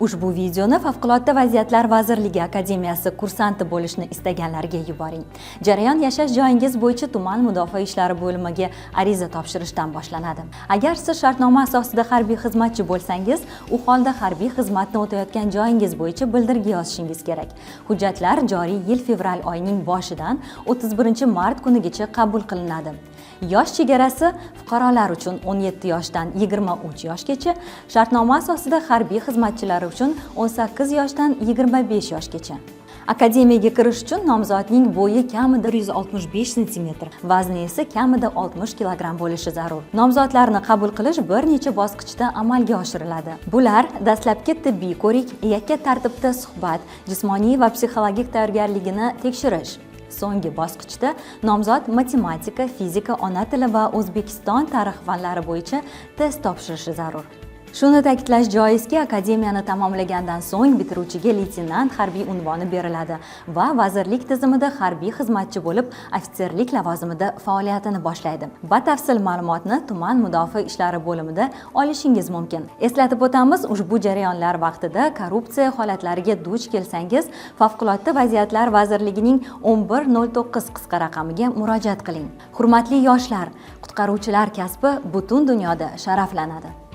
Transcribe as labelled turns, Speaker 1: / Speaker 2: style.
Speaker 1: Ushbu videoni Favqulodda vaziyatlar vazirligi akademiyasi kursanti bo'lishni istaganlarga yuboring. Jarayon yashash joyingiz bo'yicha tuman mudofaa ishlari bo'limiga ariza topshirishdan boshlanadi. Agar siz shartnoma asosida harbiy xizmatchi bo'lsangiz, u holda harbiy xizmatni o'tayotgan joyingiz bo'yicha bildirgi yozishingiz kerak. Hujjatlar joriy yil fevral oyining boshidan 31-mart kunigacha qabul qilinadi. Yosh chegarasi fuqarolar uchun 17 yoshdan 23 yoshgacha, shartnoma asosida harbiy xizmatchilar uchun 18 yoshdan 25 yoshgacha. Akademiyaga kirish uchun nomzodning bo'yi kamida 165 cm, vazni esa kamida 60 kg bo'lishi zarur. Nomzodlarni qabul qilish bir necha bosqichda amalga oshiriladi. Bular: dastlabki tibbiy ko'rik, yakka tartibda suhbat, jismoniy va psixologik tayyorgarligini tekshirish. So'nggi bosqichda nomzod matematika, fizika, ona tili va O'zbekiston tarix fanlari bo'yicha test topshirishi zarur. Shuni ta'kidlash joizki, akademiyani tamomlagandan so'ng bitiruvchiga leytenant harbiy unvoni beriladi va vazirlik tizimida harbiy xizmatchi bo'lib, ofitserlik lavozimida faoliyatini boshlaydi. Batafsil ma'lumotni tuman mudofaa ishlari bo'limida olishingiz mumkin. Eslatib o'tamiz, ushbu jarayonlar vaqtida korrupsiya holatlariga duch kelsangiz, Favqulodda vaziyatlar vazirligining 1109 qisqa raqamiga murojaat qiling. Hurmatli yoshlar, qutqaruvchilar kasbi butun dunyoda sharaflanadi.